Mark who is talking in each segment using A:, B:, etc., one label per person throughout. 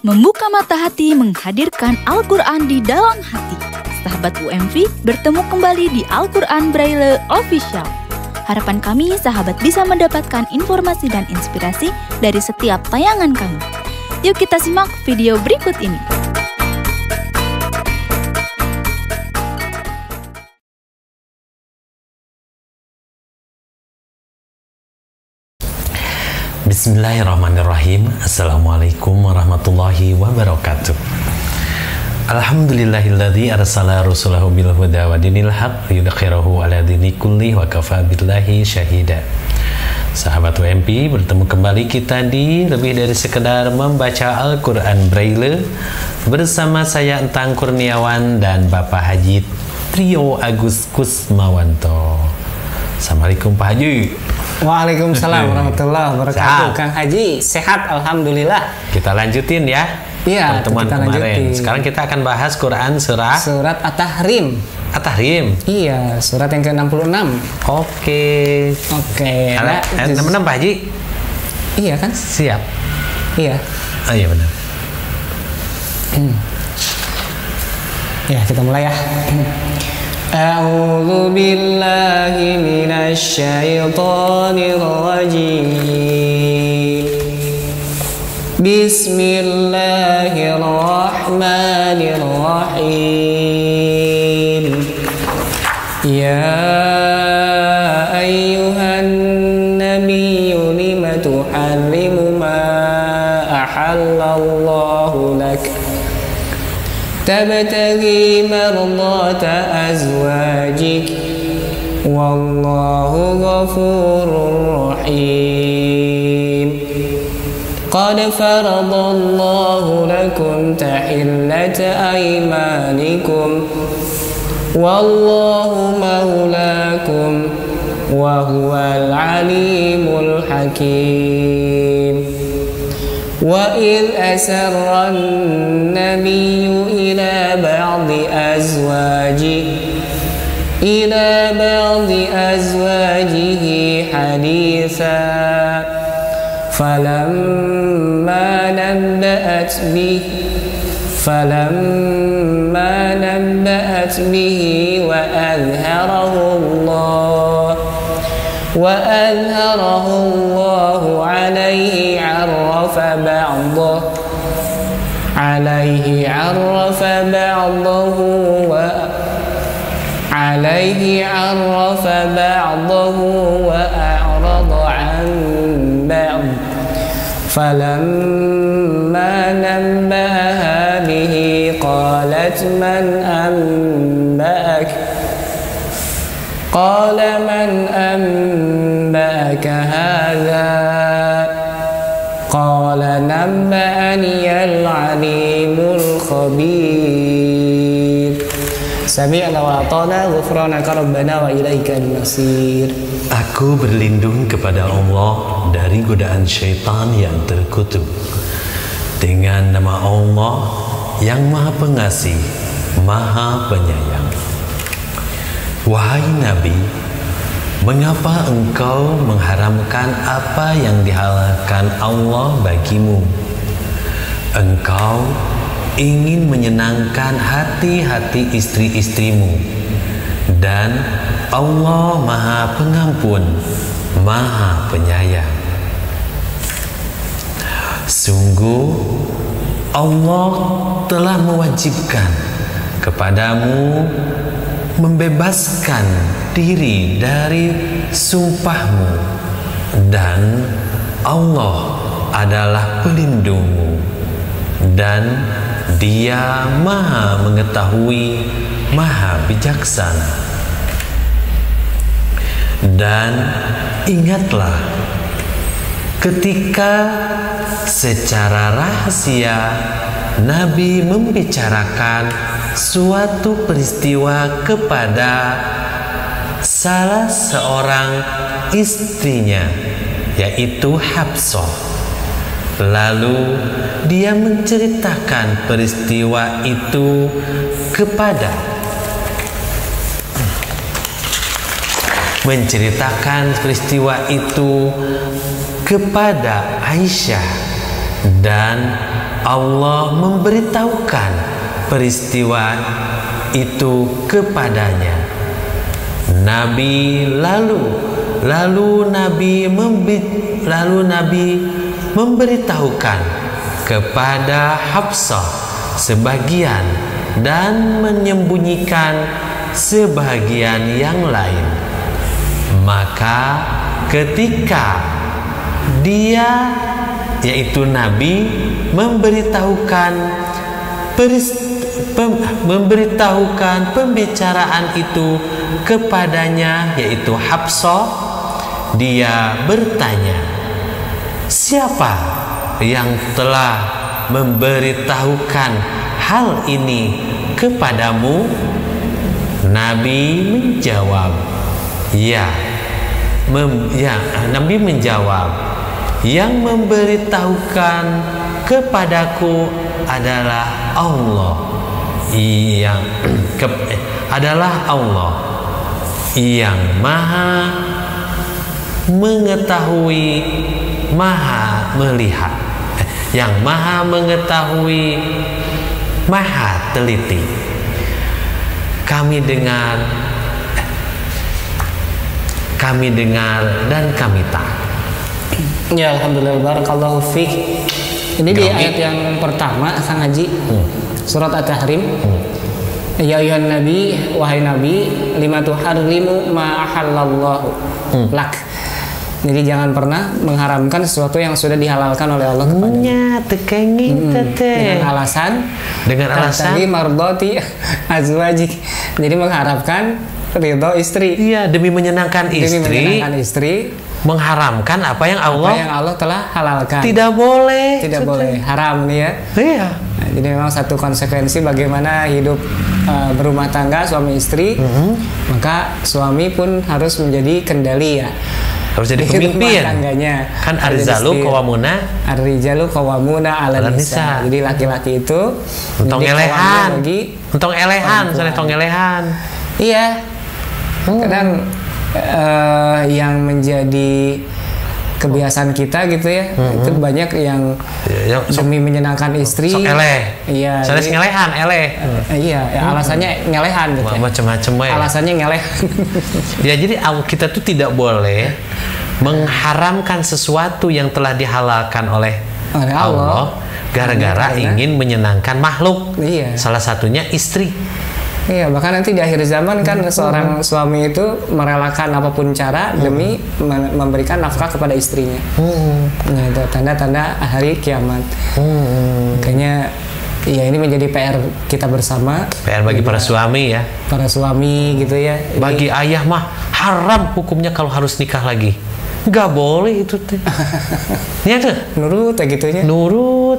A: Membuka mata hati menghadirkan Al-Quran di dalam hati. Sahabat UMV bertemu kembali di Al-Quran Braille Official. Harapan kami sahabat bisa mendapatkan informasi dan inspirasi dari setiap tayangan kami. Yuk kita simak video berikut ini.
B: Bismillahirrahmanirrahim. Assalamualaikum warahmatullahi wabarakatuh. Alhamdulillahilladzi arsala rasulahu bil huda wa dinil haq yudkhirahu ala dini kulli wa kafa billahi syahida. Sahabat WMP, bertemu kembali kita di lebih dari sekedar membaca Al-Quran Braille bersama saya Entang Kurniawan dan Bapak Haji Trio Agus Kusmawanto. Assalamualaikum Pak Haji.
C: Waalaikumsalam warahmatullahi wabarakatuh. Kang Haji sehat alhamdulillah.
B: Kita lanjutin ya.
C: Iya,
B: pertemuan
C: kita
B: kemarin.
C: lanjutin.
B: Sekarang kita akan bahas Quran surat
C: At-Tahrim.
B: At-Tahrim.
C: Iya, surat yang ke-66.
B: Oke.
C: Nah,
B: 66 Pak Haji.
C: Iya kan?
B: Siap.
C: Iya.
B: Oh iya benar.
C: Ya, kita mulai ya. A'udzu billahi minasy syaithanir rajim. Bismillahirrahmanirrahim. Ya ayyuhan nabiyyu lima tuharrimu ma ahallallahu lak tabtaghi mardata azwajik wallahu ghafurur rahim. Qad faradallahu lakum tahillata aymanikum wallahu maulakum wa huwal alimul hakim. Wa idh asarra an-nabiyyu ila ba'di azwajihi haditha falamma nabba'at bihi wa adharahu Allah alayhi عرف بعضه وأعرض عن بعض فلما نبأها به قالت من أنبأك هذا قال نبأني العليم الخبير. Sami'na wa ata'na ghufranaka rabbana wa ilaikal masir.
B: Aku berlindung kepada Allah dari godaan syaitan yang terkutuk dengan nama Allah yang Maha Pengasih, Maha Penyayang. Wahai Nabi, mengapa engkau mengharamkan apa yang dihalalkan Allah bagimu? Engkau ingin menyenangkan hati-hati istri-istrimu, dan Allah Maha Pengampun, Maha Penyayang. Sungguh Allah telah mewajibkan kepadamu membebaskan diri dari sumpahmu, dan Allah adalah pelindungmu, dan Dia Maha Mengetahui, Maha Bijaksana. Dan ingatlah ketika secara rahasia Nabi membicarakan suatu peristiwa kepada salah seorang istrinya, yaitu Hafsah. Lalu dia menceritakan peristiwa itu kepada menceritakan peristiwa itu kepada Aisyah, dan Allah memberitahukan peristiwa itu kepadanya. Lalu Nabi memberitahukan kepada Hafsah sebagian dan menyembunyikan sebagian yang lain. Maka ketika dia, yaitu Nabi, memberitahukan pembicaraan itu kepadanya, yaitu Hafsah, dia bertanya, siapa yang telah memberitahukan hal ini kepadamu? Nabi menjawab, Nabi menjawab, yang memberitahukan kepadaku adalah Allah, yang maha mengetahui, maha melihat, yang maha mengetahui, maha teliti. Kami dengar dan kami taat.
C: Ya, alhamdulillah, barakallahu fiik. Ini di ayat yang pertama, Kang Haji, surat At-Tahrim. Ya ayuhan nabi, wahai nabi, lima tuharrimu ma ahallallahu lak. Jadi jangan pernah mengharamkan sesuatu yang sudah dihalalkan oleh Allah kepadanya. Dengan alasan tadi mardati azwajik. Jadi mengharapkan ridho istri.
B: Iya, demi menyenangkan istri. Mengharamkan apa yang Allah
C: telah halalkan.
B: Tidak boleh,
C: haram nih ya. Iya. Nah, jadi memang satu konsekuensi bagaimana hidup berumah tangga suami istri, maka suami pun harus menjadi kendali ya.
B: Harus jadi pemimpin. Kan ar-rijalu qawwamuna 'alan nisa. Jadi laki-laki itu entong elehan.
C: Iya. Kadang yang menjadi kebiasaan kita gitu ya, itu banyak yang demi menyenangkan istri. Iya.
B: Saya ngelehan,
C: alasannya ngelehan gitu.
B: Macam-macam ya.
C: Alasannya ngelehan.
B: Ya, jadi kita tuh tidak boleh mengharamkan sesuatu yang telah dihalalkan oleh Allah gara-gara ingin menyenangkan makhluk.
C: Iya.
B: Salah satunya istri.
C: Iya, bahkan nanti di akhir zaman kan seorang suami itu merelakan apapun cara demi memberikan nafkah kepada istrinya. Nah, itu tanda-tanda hari kiamat. Makanya ya ini menjadi PR kita bersama.
B: PR bagi para suami ya.
C: Para suami gitu ya.
B: Bagi ayah mah haram hukumnya kalau harus nikah lagi. Nggak boleh itu teh. Ya tuh.
C: Nurut ya gitunya.
B: Nurut.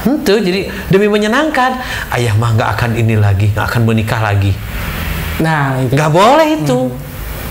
B: Itu jadi demi menyenangkan. Ayah mah nggak akan ini lagi, nggak akan menikah lagi.
C: Nah, itu.
B: Nggak boleh itu.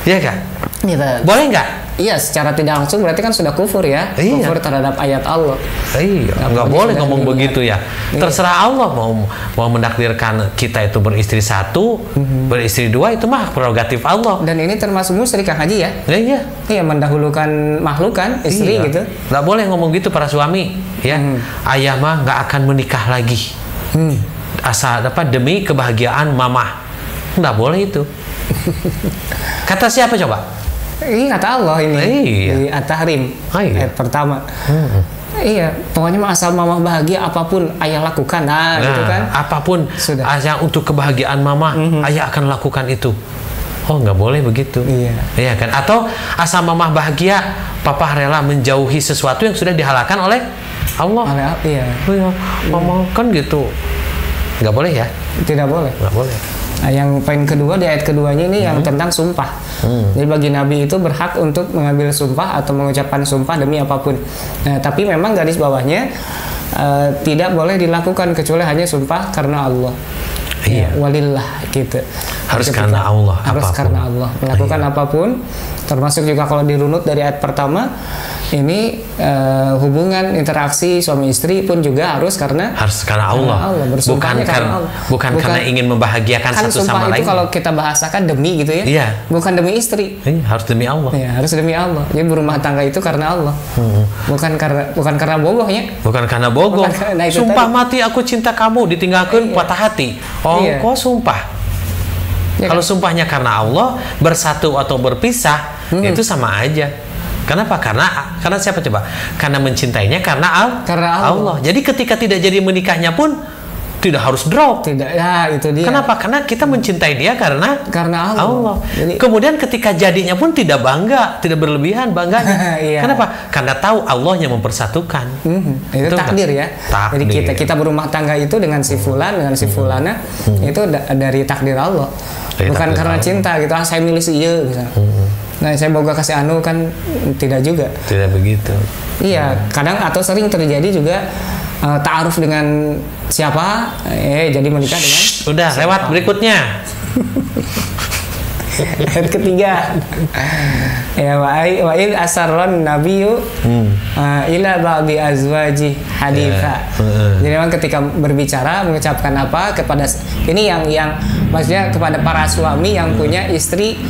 B: Iya kan?
C: Iya.
B: Boleh nggak?
C: Iya, secara tidak langsung berarti kan sudah kufur ya.
B: Iya.
C: Kufur terhadap ayat Allah.
B: Iya, nggak boleh ngomong begitu ya. Terserah Allah mau menakdirkan kita itu beristri satu, beristri dua, itu mah prerogatif Allah.
C: Dan ini termasuk musyrik Kang Haji ya?
B: Iya.
C: Iya, mendahulukan makhluk kan, istri gitu.
B: Nggak boleh ngomong gitu para suami ya. Ayah mah nggak akan menikah lagi. Asal demi kebahagiaan mamah. Nggak boleh itu. Kata siapa coba?
C: Ini kata Allah ini.
B: Iya.
C: Di At-Tahrim ayat pertama. Iya, pokoknya asal mama bahagia apapun ayah lakukan. Nah, gitu kan.
B: Apapun
C: sudah.
B: Asal untuk kebahagiaan mama, ayah akan lakukan itu. Oh, nggak boleh begitu. Iya kan? Atau asal mama bahagia, papa rela menjauhi sesuatu yang sudah dihalalkan oleh Allah.
C: Iya.
B: Mama kan gitu. Nggak boleh ya?
C: Tidak boleh.
B: Nggak boleh.
C: Nah, yang poin kedua di ayat keduanya ini yang tentang sumpah. Jadi bagi Nabi itu berhak untuk mengambil sumpah atau mengucapkan sumpah demi apapun. Nah, tapi memang garis bawahnya tidak boleh dilakukan kecuali hanya sumpah karena Allah.
B: Iya.
C: Walillah gitu.
B: Harus karena Allah.
C: Harus
B: apapun.
C: karena Allah. Melakukan apapun, termasuk juga kalau dirunut dari ayat pertama, ini hubungan interaksi suami istri pun juga harus karena Allah.
B: Bukan karena ingin membahagiakan
C: kan
B: satu sama lain.
C: Itu kalau kita bahasakan demi gitu ya.
B: Iya.
C: Bukan demi istri.
B: Harus demi Allah.
C: Ya, harus demi Allah. Jadi berumah tangga itu karena Allah. Bukan karena bogohnya.
B: Bukan karena bogoh. Sumpah mati aku cinta kamu, ditinggalkan patah hati. Kok sumpah? Ya, kalau sumpahnya karena Allah, bersatu atau berpisah itu sama aja. Kenapa? Karena siapa coba? Karena mencintainya karena Allah. Jadi ketika tidak jadi menikahnya pun tidak harus drop.
C: Tidak, ya itu dia.
B: Kenapa? Karena kita mencintai dia karena Allah.
C: Jadi,
B: kemudian ketika jadinya pun tidak bangga, tidak berlebihan bangganya.
C: Iya.
B: Kenapa? Karena tahu Allah yang mempersatukan.
C: Itu takdir ya.
B: Takdir.
C: Jadi kita berumah tangga itu dengan si fulan, dengan si fulana, itu dari takdir Allah. Bukan karena cinta gitu. Saya milih si iya misalnya. Nah, saya boga kasih anu kan tidak juga.
B: Tidak begitu.
C: Iya, kadang atau sering terjadi juga ta'aruf dengan siapa, jadi menikah dengan
B: udah siapa? Lewat berikutnya.
C: Ayat ketiga. Ya wa in asarron nabiyyu ila ba'di azwaji haditha. Jadi memang ketika berbicara mengucapkan apa kepada ini yang maksudnya kepada para suami yang punya istri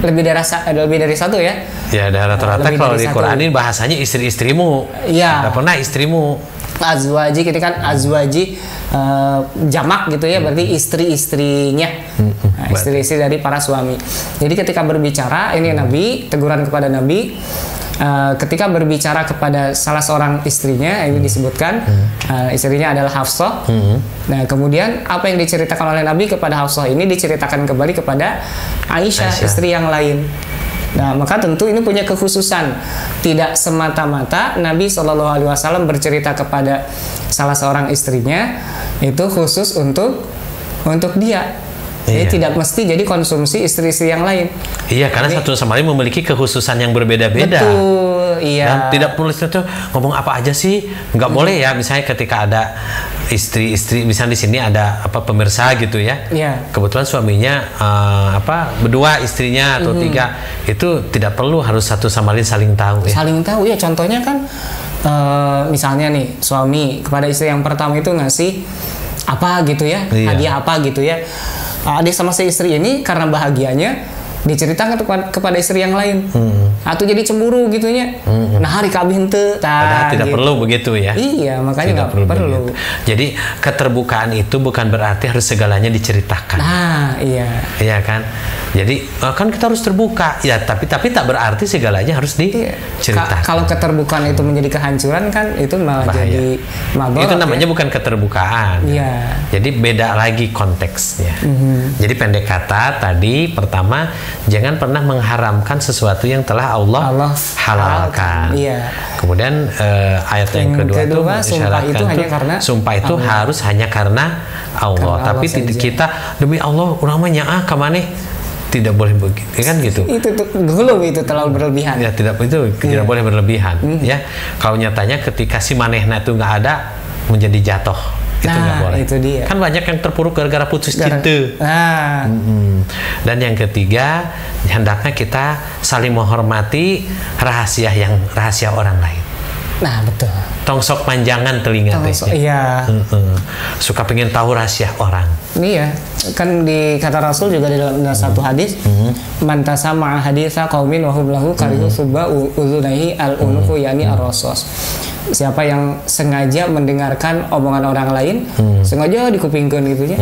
C: lebih dari satu ya.
B: Ya, rata-rata kalau di Quran ini bahasanya istri-istrimu.
C: Iya.
B: Enggak pernah istrimu.
C: Azwaji, kita kan azwaji jamak gitu ya, berarti istri-istrinya. Istri-istri dari para suami. Jadi ketika berbicara, ini Nabi, teguran kepada Nabi, ketika berbicara kepada salah seorang istrinya, ini disebutkan istrinya adalah Hafsah. Nah, kemudian apa yang diceritakan oleh Nabi kepada Hafsah ini diceritakan kembali kepada Aisyah, istri yang lain. Nah, maka tentu ini punya kekhususan. Tidak semata-mata Nabi SAW bercerita kepada salah seorang istrinya itu khusus untuk dia. Jadi tidak mesti jadi konsumsi istri-istri yang lain.
B: Iya, karena satu sama lain memiliki kekhususan yang berbeda-beda.
C: Betul, iya.
B: Dan tidak perlu itu ngomong apa aja sih, nggak boleh ya. Misalnya ketika ada istri-istri, misalnya di sini ada pemirsa gitu ya.
C: Iya.
B: Kebetulan suaminya berdua istrinya atau tiga, itu tidak perlu harus satu sama lain saling tahu ya.
C: Saling tahu ya. Contohnya kan misalnya nih suami kepada istri yang pertama itu ngasih apa gitu ya, hadiah apa gitu ya. Adik sama si istri ini karena bahagianya diceritakan kepada istri yang lain, atau jadi cemburu gitunya. Nah, hari kabeh henteu.
B: Padahal tidak perlu begitu ya.
C: Iya, makanya nggak perlu.
B: Jadi keterbukaan itu bukan berarti harus segalanya diceritakan.
C: Nah, iya.
B: Iya kan. Jadi kan kita harus terbuka ya, tapi tak berarti segalanya harus diceritakan.
C: Kalau keterbukaan itu menjadi kehancuran kan itu malah bahaya. Jadi mabok.
B: Itu namanya bukan keterbukaan.
C: Iya.
B: Jadi beda lagi konteksnya. Jadi pendek kata tadi pertama, jangan pernah mengharamkan sesuatu yang telah Allah halalkan.
C: Iya.
B: Kemudian ayat yang kedua itu mengisyaratkan sumpah itu harus hanya karena Allah. Tapi kita demi Allah orang mah kamane tidak boleh begitu kan gitu.
C: Itu terlalu berlebihan.
B: Ya tidak boleh berlebihan ya. Kalau nyatanya ketika si manehna itu nggak ada menjadi jatuh. Itu nggak boleh.
C: Itu dia.
B: Kan banyak yang terpuruk gara-gara putus cinta. Dan yang ketiga, hendaknya kita saling menghormati rahasia orang lain. Nah, betul. Tongsok panjangan telinga teh.
C: Iya.
B: Suka pengen tahu rahasia orang.
C: Iya, kan di kata Rasul juga di dalam satu hadis, man tasama'a haditsa qaumin wa hum lahu karihu subba uzunaihi al-unufu yani ar-rasos. Siapa yang sengaja mendengarkan omongan orang lain, sengaja dikupingkeun gitu ya,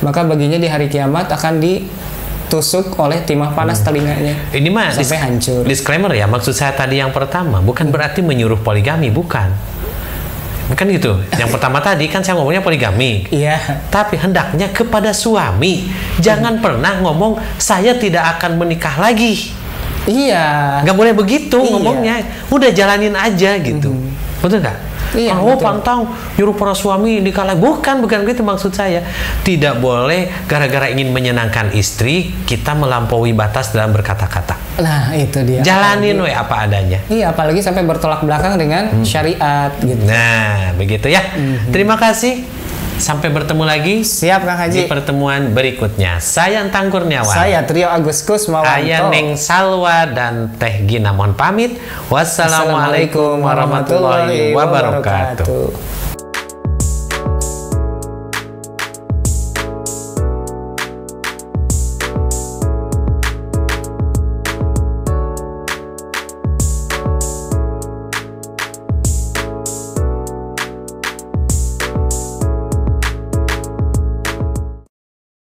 C: maka baginya di hari kiamat akan ditusuk oleh timah panas telinganya.
B: Ini mah
C: sampai hancur.
B: Disclaimer ya, maksud saya tadi yang pertama bukan berarti menyuruh poligami, bukan. Kan gitu. Yang pertama tadi kan saya ngomongnya poligami.
C: Iya.
B: Tapi hendaknya kepada suami jangan pernah ngomong saya tidak akan menikah lagi.
C: Iya.
B: Nggak boleh begitu ngomongnya. Udah jalanin aja gitu. Betul nggak?
C: Iya,
B: pantang nyuruh para suami nikah lagi. Bukan gitu maksud saya. Tidak boleh gara-gara ingin menyenangkan istri kita melampaui batas dalam berkata-kata.
C: Nah, itu dia.
B: Jalanin apa adanya.
C: Iya, apalagi sampai bertolak belakang dengan syariat gitu.
B: Nah, begitu ya. Terima kasih Sampai bertemu lagi.
C: Siap Kang Haji.
B: Di pertemuan berikutnya. Saya Entang Kurniawan.
C: Saya Trio Agus Kusmawanto.
B: Aya Neng Salwa dan Teh Gina mohon pamit. Wassalamualaikum warahmatullahi wabarakatuh.